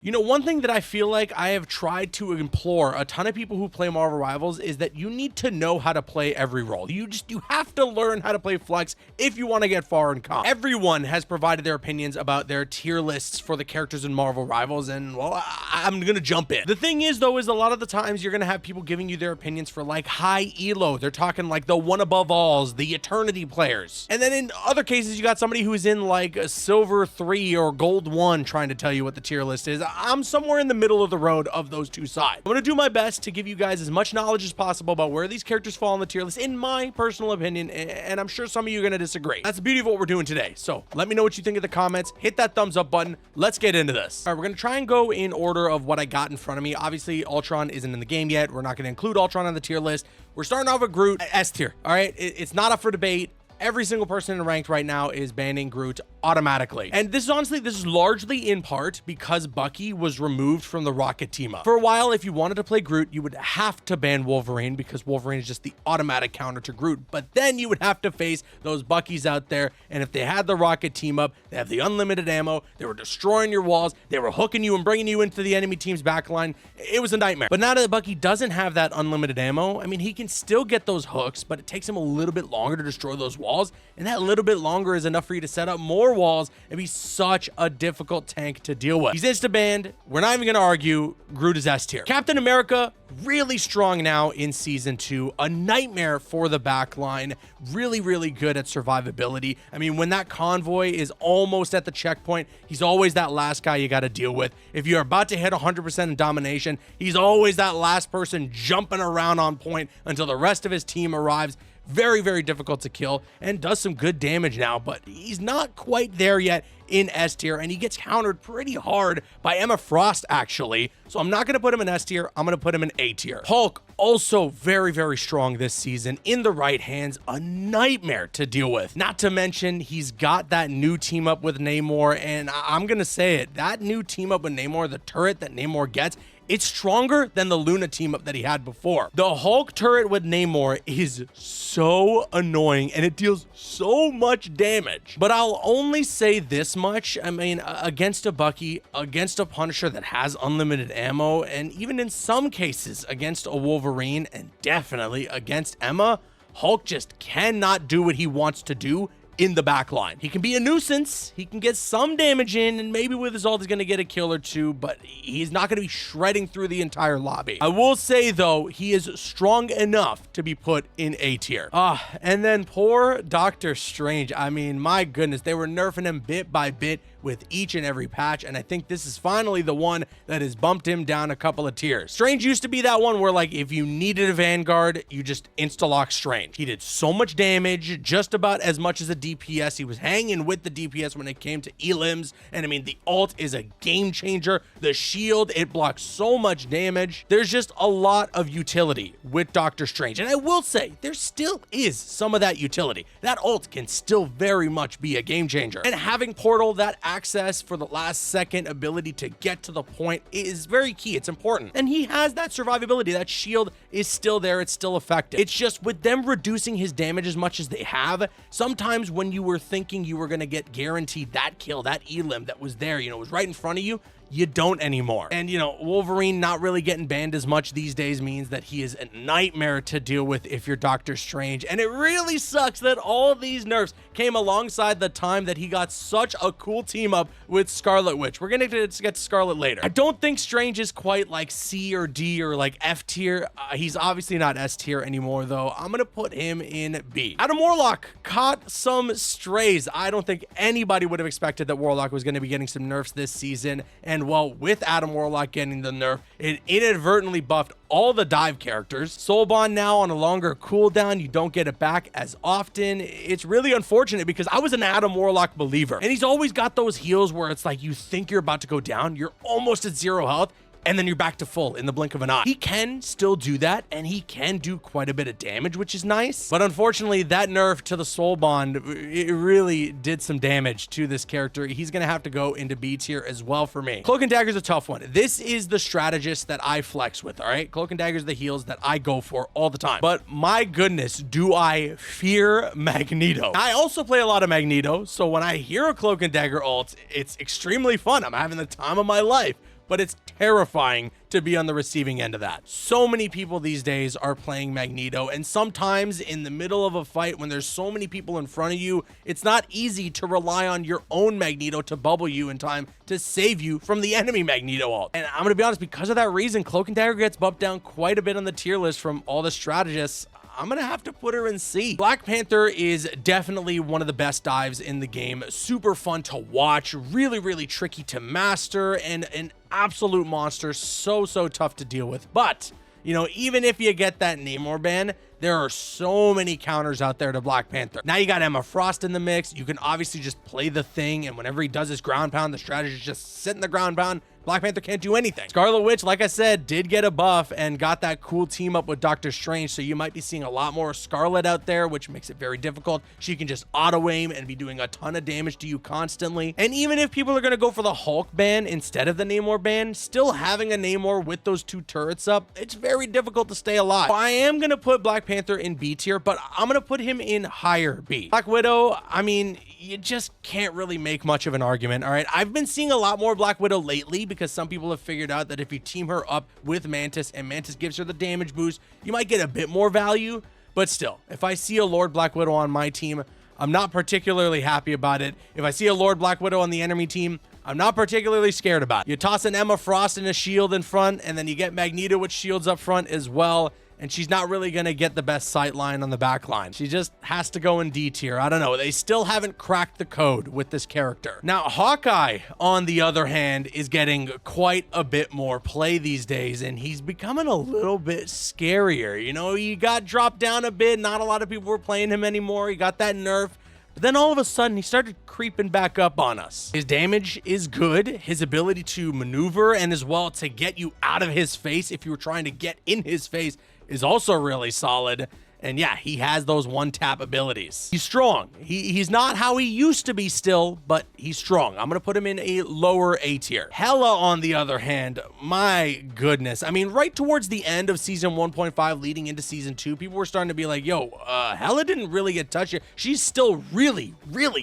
You know, one thing that I feel like I have tried to implore a ton of people who play Marvel Rivals is that you need to know how to play every role. You have to learn how to play Flex if you want to get far in comp. Everyone has provided their opinions about their tier lists for the characters in Marvel Rivals, and well, I'm gonna jump in. The thing is though, is a lot of the times you're gonna have people giving you their opinions for like high elo. They're talking like the one above alls, the eternity players. And then in other cases, you got somebody who's in like a silver 3 or gold 1 trying to tell you what the tier list is. I'm somewhere in the middle of the road of those two sides. I'm gonna do my best to give you guys as much knowledge as possible about where these characters fall on the tier list, in my personal opinion, and I'm sure some of you are gonna disagree. That's the beauty of what we're doing today. So let me know what you think in the comments. Hit that thumbs up button. Let's get into this. All right, we're gonna try and go in order of what I got in front of me. Obviously, Ultron isn't in the game yet. We're not gonna include Ultron on the tier list. We're starting off with Groot, S tier. All right, it's not up for debate. Every single person in ranked right now is banning Groot automatically. And this is largely in part because Bucky was removed from the Rocket team up. For a while, if you wanted to play Groot, you would have to ban Wolverine because Wolverine is just the automatic counter to Groot. But then you would have to face those Buckies out there. And if they had the Rocket team up, they have the unlimited ammo, they were destroying your walls, they were hooking you and bringing you into the enemy team's backline. It was a nightmare. But now that Bucky doesn't have that unlimited ammo, I mean, he can still get those hooks, but it takes him a little bit longer to destroy those walls. And that little bit longer is enough for you to set up more walls and be such a difficult tank to deal with. He's insta-banned. We're not even going to argue. Groot is S tier. Captain America, really strong now in season 2. A nightmare for the backline. Really, really good at survivability. I mean, when that convoy is almost at the checkpoint, he's always that last guy you got to deal with. If you're about to hit 100% in domination, he's always that last person jumping around on point until the rest of his team arrives. Very, very difficult to kill and does some good damage now, but he's not quite there yet in S tier, and he gets countered pretty hard by Emma Frost, actually. So I'm not going to put him in S tier. I'm going to put him in A tier. Hulk, also very, very strong this season. In the right hands, a nightmare to deal with. Not to mention, he's got that new team up with Namor, and I'm going to say it. That new team up with Namor, the turret that Namor gets, it's stronger than the Luna team up that he had before. The Hulk turret with Namor is so annoying and it deals so much damage. But I'll only say this much. I mean, against a Bucky, against a Punisher that has unlimited ammo, and even in some cases against a Wolverine, and definitely against Emma, Hulk just cannot do what he wants to do in the back line. He can be a nuisance, he can get some damage in, and maybe with his ult he's gonna get a kill or two, but he's not gonna be shredding through the entire lobby. I will say though, he is strong enough to be put in A tier. And then poor Doctor Strange. I mean, my goodness, they were nerfing him bit by bit with each and every patch, and I think this is finally the one that has bumped him down a couple of tiers. Strange used to be that one where like if you needed a Vanguard, you just insta-lock Strange. He did so much damage, just about as much as a DPS. He was hanging with the DPS when it came to elims, and I mean the ult is a game changer. The shield, it blocks so much damage. There's just a lot of utility with Doctor Strange, and I will say there still is some of that utility. That ult can still very much be a game changer, and having Portal, that access for the last second ability to get to the point, is very key. It's important, and he has that survivability. That shield is still there, it's still effective. It's just with them reducing his damage as much as they have, sometimes when you were thinking you were going to get guaranteed that kill, that elim that was there, you know, was right in front of you, you don't anymore. And you know, Wolverine not really getting banned as much these days means that he is a nightmare to deal with if you're Doctor Strange. And it really sucks that all these nerfs came alongside the time that he got such a cool team up with Scarlet Witch. We're gonna get to Scarlet later. I don't think Strange is quite like C or D or like F tier. He's obviously not S tier anymore though. I'm gonna put him in B. Adam Warlock caught some strays. I don't think anybody would have expected that Warlock was gonna be getting some nerfs this season, and well, with Adam Warlock getting the nerf, it inadvertently buffed all the dive characters. Soulbond now on a longer cooldown. You don't get it back as often. It's really unfortunate because I was an Adam Warlock believer, and he's always got those heals where it's like you think you're about to go down, you're almost at 0 health, and then you're back to full in the blink of an eye. He can still do that, and he can do quite a bit of damage, which is nice. But unfortunately, that nerf to the soul bond, it really did some damage to this character. He's gonna have to go into B tier as well for me. Cloak and Dagger's a tough one. This is the strategist that I flex with, all right? Cloak and Dagger's the heals that I go for all the time. But my goodness, do I fear Magneto. I also play a lot of Magneto, so when I hear a Cloak and Dagger ult, it's extremely fun. I'm having the time of my life. but it's terrifying to be on the receiving end of that. So many people these days are playing Magneto, and sometimes in the middle of a fight when there's so many people in front of you, it's not easy to rely on your own Magneto to bubble you in time to save you from the enemy Magneto ult. And I'm gonna be honest, because of that reason, Cloak and Dagger gets bumped down quite a bit on the tier list from all the strategists. I'm gonna have to put her in C. Black Panther is definitely one of the best dives in the game. Super fun to watch, really tricky to master, and an absolute monster. So tough to deal with. But, you know, even if you get that Namor ban, there are so many counters out there to Black Panther. Now you got Emma Frost in the mix. You can obviously just play the thing, and whenever he does his ground pound, the strategy is just sit in the ground pound. Black Panther can't do anything. Scarlet Witch, like I said, did get a buff and got that cool team up with Doctor Strange, so you might be seeing a lot more Scarlet out there, which makes it very difficult. She can just auto-aim and be doing a ton of damage to you constantly. And even if people are going to go for the Hulk ban instead of the Namor ban, still having a Namor with those 2 turrets up, it's very difficult to stay alive. I am going to put Black Panther in B tier, but I'm going to put him in higher B. Black Widow, I mean, you just can't really make much of an argument, all right? I've been seeing a lot more Black Widow lately because some people have figured out that if you team her up with Mantis and Mantis gives her the damage boost, you might get a bit more value. But still, if I see a Lord Black Widow on my team, I'm not particularly happy about it. If I see a Lord Black Widow on the enemy team, I'm not particularly scared about it. You toss an Emma Frost and a shield in front, and then you get Magneto with shields up front as well, and she's not really going to get the best sight line on the back line. She just has to go in D tier. I don't know. They still haven't cracked the code with this character. Now, Hawkeye, on the other hand, is getting quite a bit more play these days, and he's becoming a little bit scarier. You know, he got dropped down a bit. Not a lot of people were playing him anymore. He got that nerf. But then all of a sudden, he started creeping back up on us. His damage is good. His ability to maneuver and as well to get you out of his face if you were trying to get in his face is also really solid. And yeah, he has those one-tap abilities. He's strong. He's not how he used to be still, but he's strong. I'm going to put him in a lower A tier. Hela, on the other hand, my goodness. I mean, right towards the end of season 1.5 leading into season 2, people were starting to be like, yo, Hela didn't really get touched here. She's still really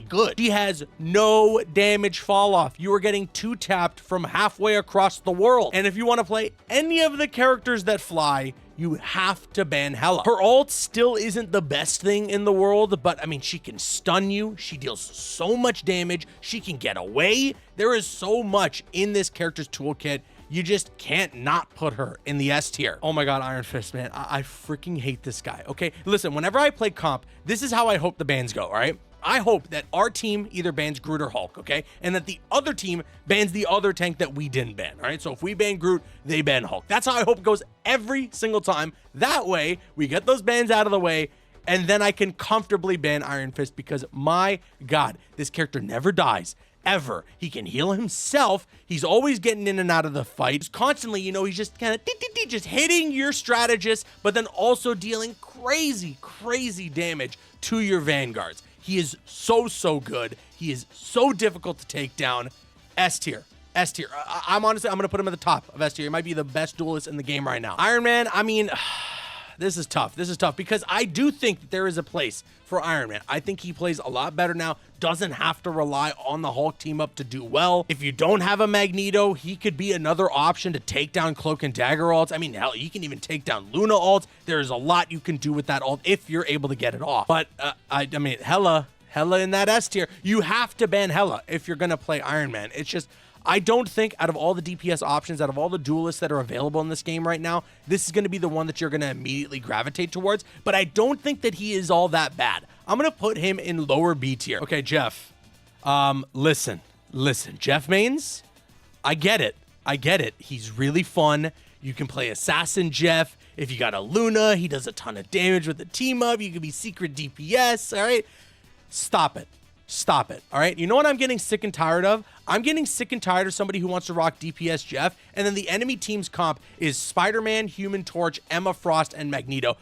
good. She has no damage fall off. You are getting 2-tapped from halfway across the world. And if you want to play any of the characters that fly, you have to ban Hela. Her ult still isn't the best thing in the world, but I mean, she can stun you. She deals so much damage. She can get away. There is so much in this character's toolkit. You just can't not put her in the S tier. Oh my God, Iron Fist, man. I freaking hate this guy, okay? Listen, whenever I play comp, this is how I hope the bans go, all right? I hope that our team either bans Groot or Hulk, okay? And that the other team bans the other tank that we didn't ban, all right? So if we ban Groot, they ban Hulk. That's how I hope it goes every single time. That way, we get those bans out of the way, and then I can comfortably ban Iron Fist because, my God, this character never dies. Ever. He can heal himself. He's always getting in and out of the fight. He's constantly, you know, he's just kind of just hitting your strategist, but then also dealing crazy damage to your vanguards. He is so good. He is so difficult to take down. S tier. S tier. I'm going to put him at the top of S tier. He might be the best duelist in the game right now. Iron Man, I mean, this is tough. This is tough because I do think that there is a place for Iron Man. I think he plays a lot better now. Doesn't have to rely on the Hulk team up to do well. If you don't have a Magneto, he could be another option to take down Cloak and Dagger ults. I mean, hell, you can even take down Luna ults. There's a lot you can do with that ult if you're able to get it off. But I mean, Hela in that S tier. You have to ban Hela if you're gonna play Iron Man. It's just, I don't think out of all the DPS options, out of all the duelists that are available in this game right now, this is going to be the one that you're going to immediately gravitate towards, but I don't think that he is all that bad. I'm going to put him in lower B tier. Okay, Jeff, listen, Jeff mains, I get it. He's really fun. You can play Assassin Jeff. If you got a Luna, he does a ton of damage with the team up. You can be secret DPS, all right? Stop it. All right? You know what I'm getting sick and tired of? I'm getting sick and tired of somebody who wants to rock DPS Jeff, and then the enemy team's comp is Spider-Man, Human Torch, Emma Frost, and Magneto.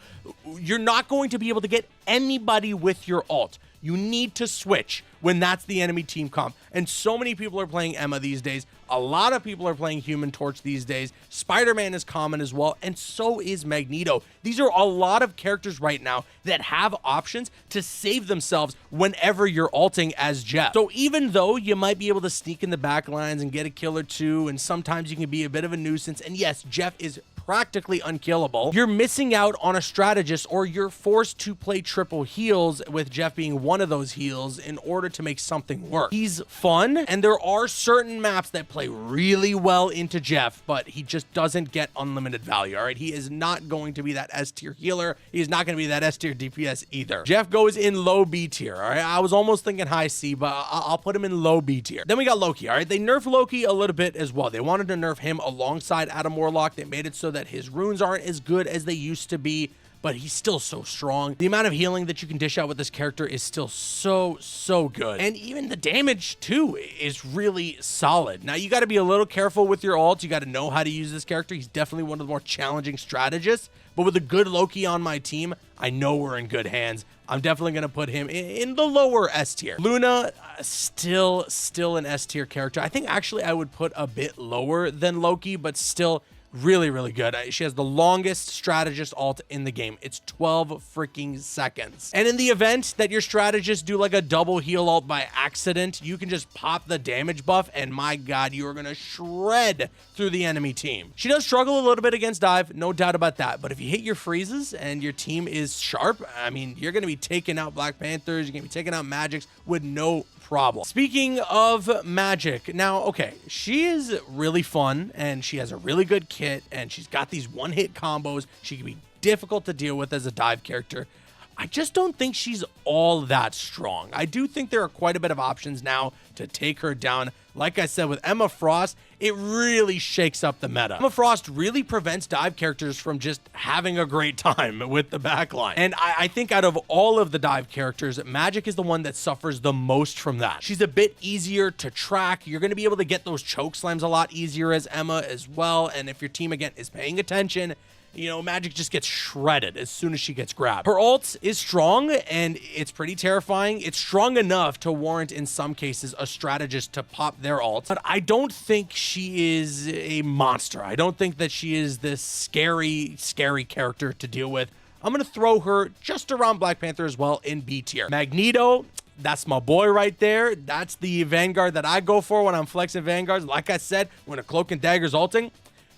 You're not going to be able to get anybody with your ult. You need to switch when that's the enemy team comp. And so many people are playing Emma these days. A lot of people are playing Human Torch these days. Spider-Man is common as well, and so is Magneto. These are a lot of characters right now that have options to save themselves whenever you're ulting as Jeff. So even though you might be able to sneak in the back lines and get a kill or two, and sometimes you can be a bit of a nuisance, and yes, Jeff is practically unkillable, you're missing out on a strategist, or you're forced to play triple heals, with Jeff being one of those heals, in order to make something work. He's fun, and there are certain maps that play really well into Jeff, but he just doesn't get unlimited value, all right? He is not going to be that S tier healer. He's not going to be that S tier DPS either. Jeff goes in low B tier, all right? I was almost thinking high C, but I'll put him in low B tier. Then we got Loki, all right? They nerfed Loki a little bit as well. They wanted to nerf him alongside Adam Warlock. They made it so that his runes aren't as good as they used to be, but he's still so strong. The amount of healing that you can dish out with this character is still so good. And even the damage too is really solid. Now you got to be a little careful with your ults. You got to know how to use this character. He's definitely one of the more challenging strategists, but with a good Loki on my team, I know we're in good hands. I'm definitely going to put him in the lower S tier. Luna, still an S tier character. I think actually I would put a bit lower than Loki, but still really good. She has the longest strategist ult in the game. It's 12 freaking seconds. And in the event that your strategists do like a double heal ult by accident, you can just pop the damage buff, and my god, you are gonna shred through the enemy team. She does struggle a little bit against dive, no doubt about that, but if you hit your freezes and your team is sharp, I mean, you're gonna be taking out Black Panthers, you're gonna be taking out Magics with no problem. Speaking of Magic, now, okay, she is really fun, and she has a really good kit, and she's got these one-hit combos. She can be difficult to deal with as a dive character. I just don't think she's all that strong. I do think there are quite a bit of options now to take her down. Like I said, with Emma Frost, it really shakes up the meta. Emma Frost really prevents dive characters from just having a great time with the backline. And I think out of all of the dive characters, Magic is the one that suffers the most from that. She's a bit easier to track. You're going to be able to get those choke slams a lot easier as Emma as well. And if your team, again, is paying attention, you know, Magic just gets shredded as soon as she gets grabbed. Her ult is strong, and it's pretty terrifying. It's strong enough to warrant, in some cases, a strategist to pop their ult. But I don't think she is a monster. I don't think that she is this scary character to deal with. I'm going to throw her just around Black Panther as well in B tier. Magneto, that's my boy right there. That's the Vanguard that I go for when I'm flexing Vanguards. Like I said, when a Cloak and Dagger's ulting,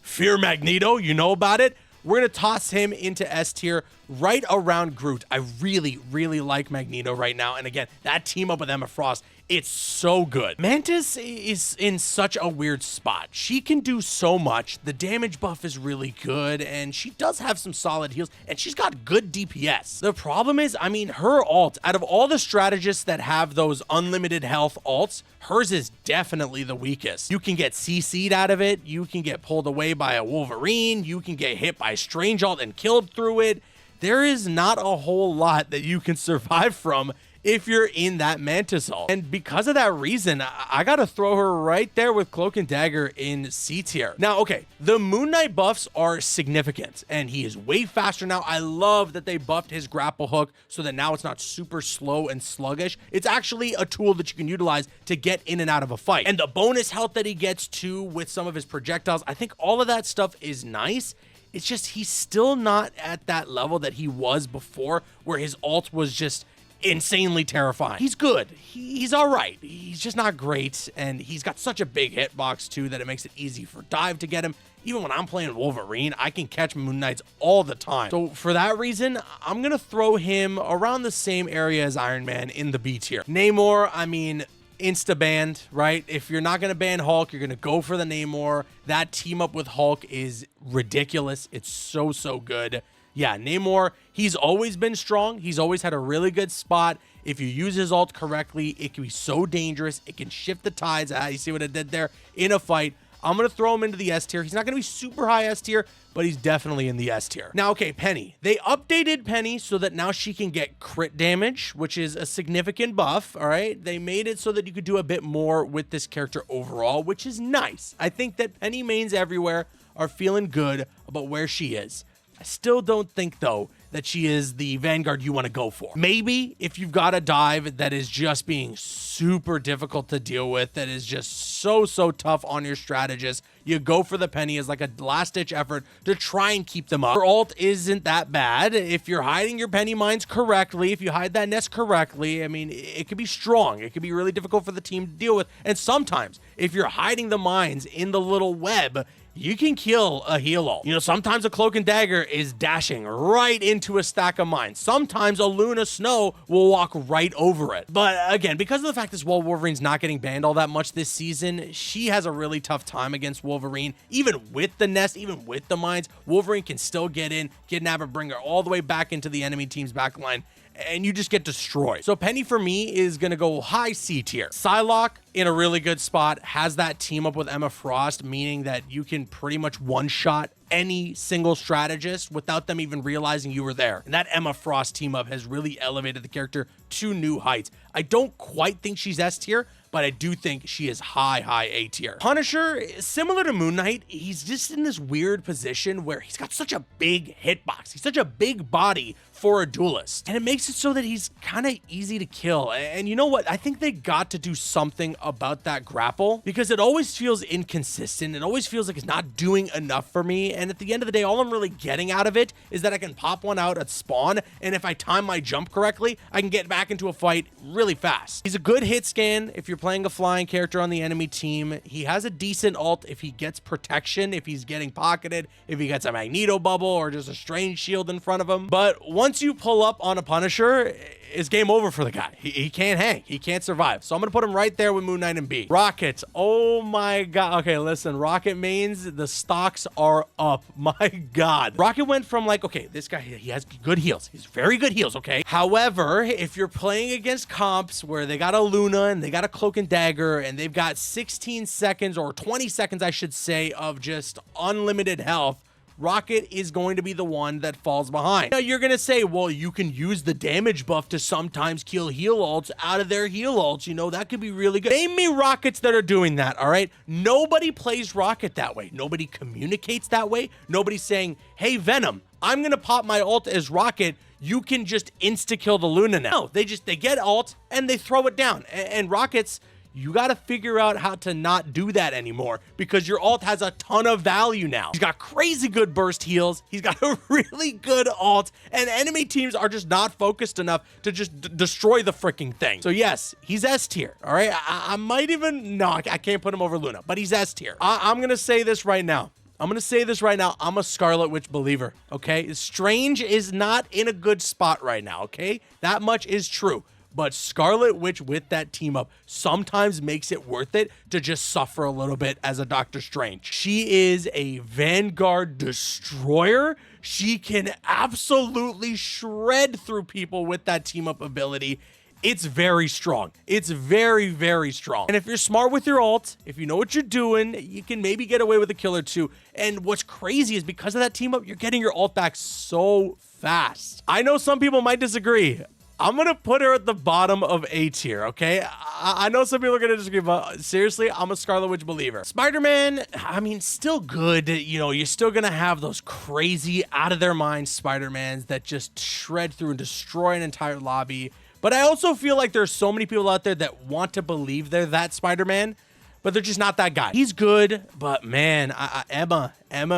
fear Magneto, you know about it. We're going to toss him into S tier right around Groot. I really like Magneto right now. And again, that team up with Emma Frost, it's so good. Mantis is in such a weird spot. She can do so much. The damage buff is really good, and she does have some solid heals, and she's got good DPS. The problem is, I mean, her ult, out of all the strategists that have those unlimited health ults, hers is definitely the weakest. You can get CC'd out of it. You can get pulled away by a Wolverine. You can get hit by a strange ult and killed through it. There is not a whole lot that you can survive from if you're in that Mantis ult. And because of that reason, I gotta throw her right there with Cloak and Dagger in C tier. Now, okay, the Moon Knight buffs are significant, and he is way faster now. I love that they buffed his grapple hook so that now it's not super slow and sluggish. It's actually a tool that you can utilize to get in and out of a fight. And the bonus health that he gets too with some of his projectiles, I think all of that stuff is nice. It's just he's still not at that level that he was before, where his ult was just insanely terrifying. He's good. He's all right. He's just not great, and he's got such a big hitbox too that it makes it easy for dive to get him. Even when I'm playing Wolverine, I can catch Moon Knights all the time. So for that reason, I'm gonna throw him around the same area as Iron Man in the B tier. Namor, I mean, insta-banned, right? If you're not going to ban Hulk, you're going to go for the Namor. That team up with Hulk is ridiculous. It's so good. Yeah, Namor, he's always been strong. He's always had a really good spot. If you use his ult correctly, it can be so dangerous. It can shift the tides. You see what it did there in a fight. I'm going to throw him into the S tier. He's not going to be super high S tier, but he's definitely in the S tier. Now, okay, Penny. They updated Penny so that now she can get crit damage, which is a significant buff, all right? They made it so that you could do a bit more with this character overall, which is nice. I think that Penny mains everywhere are feeling good about where she is. I still don't think, though, that she is the Vanguard you want to go for. Maybe if you've got a dive that is just being super difficult to deal with, that is just so tough on your strategist, you go for the Penny as like a last-ditch effort to try and keep them up. Your ult isn't that bad. If you're hiding your Penny mines correctly, if you hide that nest correctly, I mean, it could be strong. It could be really difficult for the team to deal with. And sometimes, if you're hiding the mines in the little web, you can kill a heal ult. You know, sometimes a cloak and dagger is dashing right into a stack of mines. Sometimes a Luna Snow will walk right over it. But again, because of the fact that Wolverine's not getting banned all that much this season, she has a really tough time against Wolverine. Even with the nest, even with the mines, Wolverine can still get in, kidnap her, bring her all the way back into the enemy team's backline, and you just get destroyed. So Penny for me is gonna go high C tier. Psylocke in a really good spot, has that team up with Emma Frost, meaning that you can pretty much one-shot any single strategist without them even realizing you were there. And that Emma Frost team up has really elevated the character to new heights. I don't quite think she's S tier, but I do think she is high A tier. Punisher, similar to Moon Knight, he's just in this weird position where he's got such a big hitbox. He's such a big body for a duelist, and it makes it so that he's kind of easy to kill. And you know what? I think they got to do something about that grapple, because it always feels inconsistent. It always feels like it's not doing enough for me. And at the end of the day, all I'm really getting out of it is that I can pop one out at spawn, and if I time my jump correctly, I can get back into a fight really fast. He's a good hit scan if you're playing a flying character on the enemy team. He has a decent ult if he gets protection, if he's getting pocketed, if he gets a Magneto bubble or just a strange shield in front of him. But once you pull up on a Punisher, it's game over for the guy. He can't hang. He can't survive. So I'm going to put him right there with Moon Knight and B. Rocket. Oh my God. Okay, listen. Rocket mains, the stocks are up. My God. Rocket went from like, okay, this guy, he has good heals. He's very good heals, okay? However, if you're playing against comps where they got a Luna and they got a Cloak and Dagger and they've got 16 seconds or 20 seconds, I should say, of just unlimited health, Rocket is going to be the one that falls behind. Now, you're going to say, well, you can use the damage buff to sometimes kill heal ults out of their heal ults. You know, that could be really good. Name me Rockets that are doing that, all right? Nobody plays Rocket that way. Nobody communicates that way. Nobody's saying, hey, Venom, I'm going to pop my ult as Rocket. You can just insta-kill the Luna now. No, they get ult and they throw it down. And Rockets, you got to figure out how to not do that anymore, because your ult has a ton of value now. He's got crazy good burst heals. He's got a really good ult, and enemy teams are just not focused enough to just destroy the freaking thing. So yes, he's S tier. All right. I might even, no, I can't put him over Luna, but he's S tier. I'm going to say this right now. I'm a Scarlet Witch believer, okay? Strange is not in a good spot right now, okay? That much is true. But Scarlet Witch with that team up sometimes makes it worth it to just suffer a little bit as a Doctor Strange. She is a Vanguard destroyer. She can absolutely shred through people with that team up ability. It's very strong. It's very strong. And if you're smart with your ult, if you know what you're doing, you can maybe get away with a kill or two. And what's crazy is because of that team up, you're getting your ult back so fast. I know some people might disagree. I'm going to put her at the bottom of A tier, okay? I know some people are going to disagree, but seriously, I'm a Scarlet Witch believer. Spider-Man, I mean, still good. You know, you're still going to have those crazy, out-of-their-mind Spider-Mans that just shred through and destroy an entire lobby. But I also feel like there's so many people out there that want to believe they're that Spider-Man, but they're just not that guy. He's good, but man, Emma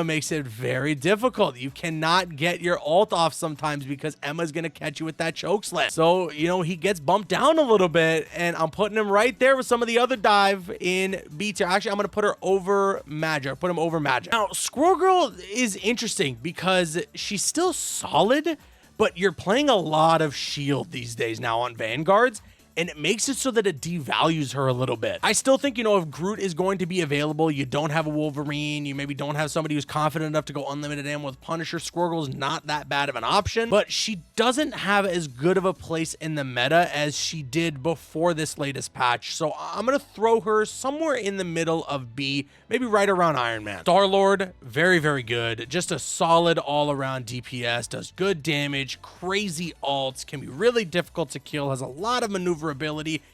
makes it very difficult. You cannot get your ult off sometimes because Emma's going to catch you with that choke slam. So, you know, he gets bumped down a little bit, and I'm putting him right there with some of the other dive in B tier. Actually, I'm going to put her over Magic. Put him over Magic. Now, Squirrel Girl is interesting because she's still solid, but you're playing a lot of shield these days now on Vanguards, and it makes it so that it devalues her a little bit. I still think, you know, if Groot is going to be available, you don't have a Wolverine, you maybe don't have somebody who's confident enough to go unlimited ammo with Punisher, Squirrel is not that bad of an option, but she doesn't have as good of a place in the meta as she did before this latest patch. So I'm going to throw her somewhere in the middle of B, maybe right around Iron Man. Star-Lord, very good. Just a solid all-around DPS, does good damage, crazy ults, can be really difficult to kill, has a lot of maneuverability,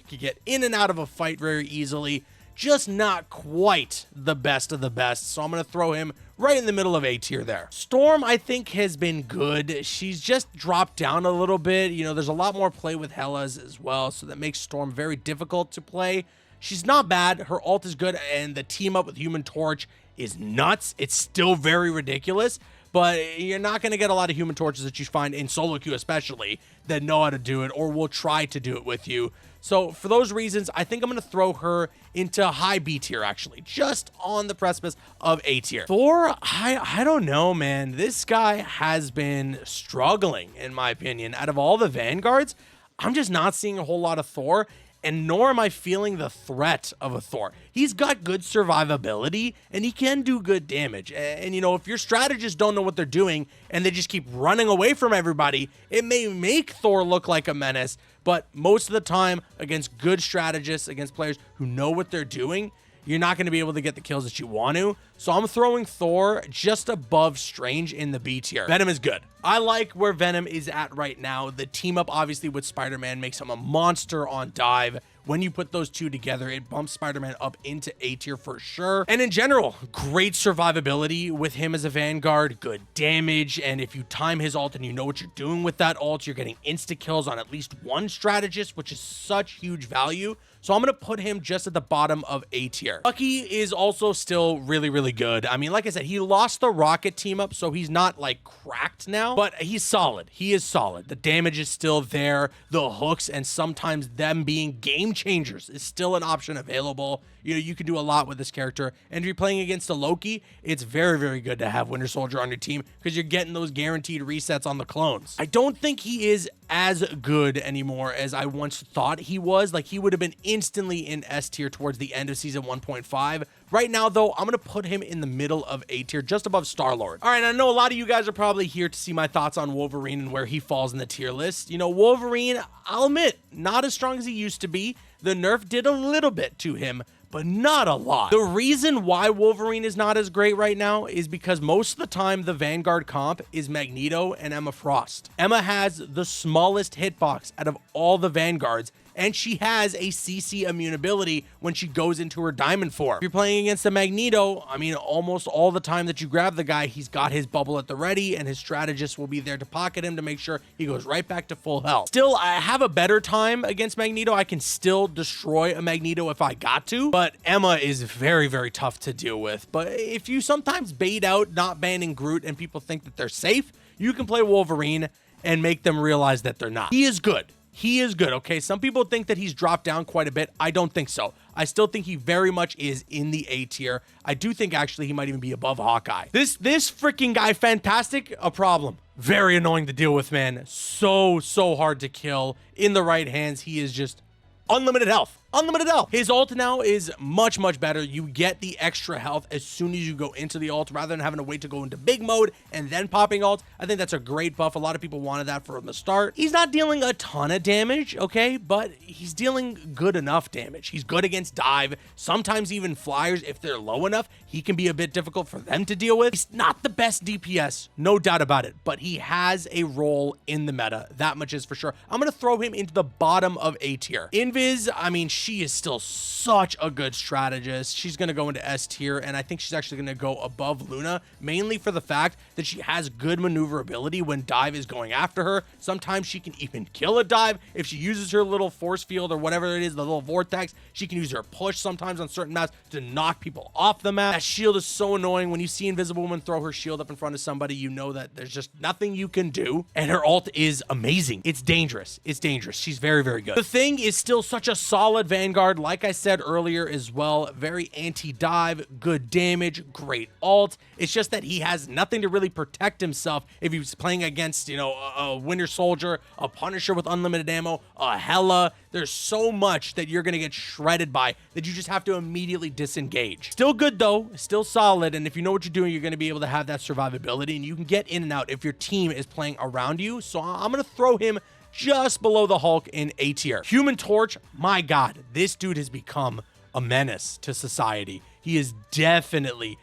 can get in and out of a fight very easily. just not quite the best of the best. So I'm going to throw him right in the middle of A tier there. Storm, I think, has been good. She's just dropped down a little bit. You know, there's a lot more play with Hellas as well, so that makes Storm very difficult to play. She's not bad. Her ult is good, and the team up with Human Torch is nuts. It's still very ridiculous, but you're not going to get a lot of Human Torches that you find in solo queue especially that know how to do it or will try to do it with you. So for those reasons, I think I'm going to throw her into high B tier, actually, just on the precipice of A tier. Thor, I don't know, man. This guy has been struggling, in my opinion. Out of all the Vanguards, I'm just not seeing a whole lot of Thor, and nor am I feeling the threat of a Thor. He's got good survivability, and he can do good damage. And, you know, if your strategists don't know what they're doing, and they just keep running away from everybody, it may make Thor look like a menace, but most of the time, against good strategists, against players who know what they're doing, you're not going to be able to get the kills that you want to. So I'm throwing Thor just above Strange in the B tier. Venom is good. I like where Venom is at right now. The team up, obviously, with Spider-Man makes him a monster on dive. When you put those two together, it bumps Spider-Man up into A tier for sure. And in general, great survivability with him as a Vanguard, good damage. And if you time his ult and you know what you're doing with that ult, you're getting insta kills on at least one strategist, which is such huge value. So I'm going to put him just at the bottom of A tier. Bucky is also still really, really good. I mean, like I said, he lost the Rocket team up, so he's not like cracked now, but he's solid. He is solid. The damage is still there. The hooks and sometimes them being game changers is still an option available. You know, you can do a lot with this character. And if you're playing against a Loki, it's very, very good to have Winter Soldier on your team because you're getting those guaranteed resets on the clones. I don't think he is as good anymore as I once thought he was. Like, he would have been instantly in S tier towards the end of season 1.5. Right now, though, I'm going to put him in the middle of A tier, just above Star-Lord. All right, I know a lot of you guys are probably here to see my thoughts on Wolverine and where he falls in the tier list. You know, Wolverine, I'll admit, not as strong as he used to be. The nerf did a little bit to him, but not a lot. The reason why Wolverine is not as great right now is because most of the time the Vanguard comp is Magneto and Emma Frost. Emma has the smallest hitbox out of all the Vanguards, and she has a CC immunability when she goes into her diamond form. If you're playing against a Magneto, I mean, almost all the time that you grab the guy, he's got his bubble at the ready, and his strategist will be there to pocket him to make sure he goes right back to full health. Still, I have a better time against Magneto. I can still destroy a Magneto if I got to, but Emma is very, very tough to deal with. But if you sometimes bait out not banning Groot and people think that they're safe, you can play Wolverine and make them realize that they're not. He is good. He is good, okay? Some people think that he's dropped down quite a bit. I don't think so. I still think he very much is in the A tier. I do think actually he might even be above Hawkeye. This freaking guy, fantastic, a problem. Very annoying to deal with, man. So hard to kill. In the right hands, he is just unlimited health. Unlimited health. His ult now is much, much better. You get the extra health as soon as you go into the ult rather than having to wait to go into big mode and then popping ult. I think that's a great buff. A lot of people wanted that from the start. He's not dealing a ton of damage, okay, but he's dealing good enough damage. He's good against dive. Sometimes even flyers, if they're low enough, he can be a bit difficult for them to deal with. He's not the best DPS, no doubt about it, but he has a role in the meta. That much is for sure. I'm going to throw him into the bottom of A tier. Invis, I mean, she is still such a good strategist. She's going to go into S tier, and I think she's actually going to go above Luna, mainly for the fact that she has good maneuverability when dive is going after her. Sometimes she can even kill a dive if she uses her little force field or whatever it is, the little vortex. She can use her push sometimes on certain maps to knock people off the map. That shield is so annoying. When you see Invisible Woman throw her shield up in front of somebody, you know that there's just nothing you can do, and her ult is amazing. It's dangerous. It's dangerous. She's very, very good. The Thing is still such a solid Vanguard, like I said earlier as well. Very anti-dive, good damage, great ult. It's just that he has nothing to really protect himself if he's playing against, you know, a Winter Soldier, a Punisher with unlimited ammo, a Hela. There's so much that you're going to get shredded by that you just have to immediately disengage. Still good though, still solid, and if you know what you're doing, you're going to be able to have that survivability, and you can get in and out if your team is playing around you. So I'm going to throw him just below the Hulk in A tier. Human Torch, my God, this dude has become a menace to society. He is definitely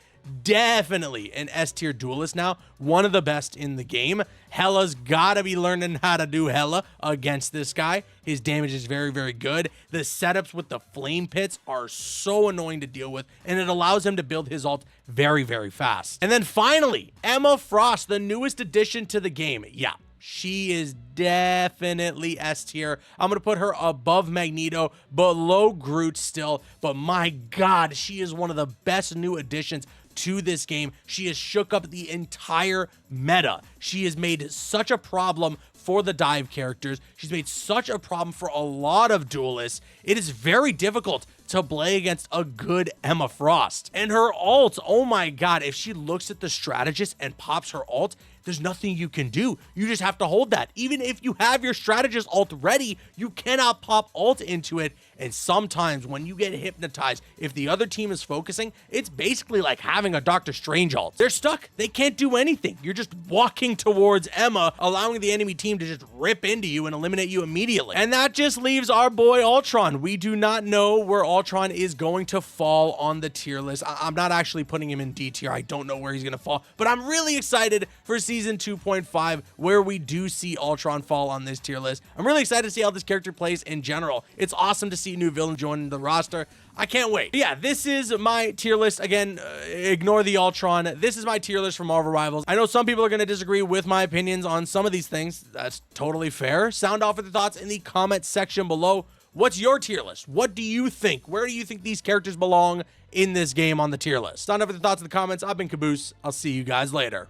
definitely an S tier duelist now, one of the best in the game. Hella's gotta be learning how to do Hella against this guy. His damage is very, very good. The setups with the flame pits are so annoying to deal with, and it allows him to build his ult very, very fast. And then finally, Emma Frost, the newest addition to the game. Yeah, she is definitely S tier. I'm going to put her above Magneto, below Groot still, but my God, she is one of the best new additions to this game. She has shook up the entire meta. She has made such a problem for the dive characters. She's made such a problem for a lot of duelists. It is very difficult to play against a good Emma Frost. And her ult, oh my God, if she looks at the strategist and pops her ult, there's nothing you can do. You just have to hold that. Even if you have your strategist ult ready, you cannot pop ult into it. And sometimes when you get hypnotized, if the other team is focusing, it's basically like having a Doctor Strange ult. They're stuck. They can't do anything. You're just walking towards Emma, allowing the enemy team to just rip into you and eliminate you immediately. And that just leaves our boy Ultron. We do not know where Ultron is going to fall on the tier list. I'm not actually putting him in D tier. I don't know where he's going to fall, but I'm really excited for Season 2.5, where we do see Ultron fall on this tier list. I'm really excited to see how this character plays in general. It's awesome to see new villain join the roster. I can't wait. But yeah, this is my tier list. Again, ignore the Ultron. This is my tier list for Marvel Rivals. I know some people are going to disagree with my opinions on some of these things. That's totally fair. Sound off with your thoughts in the comment section below. What's your tier list? What do you think? Where do you think these characters belong in this game on the tier list? Sound off with your thoughts in the comments. I've been Caboose. I'll see you guys later.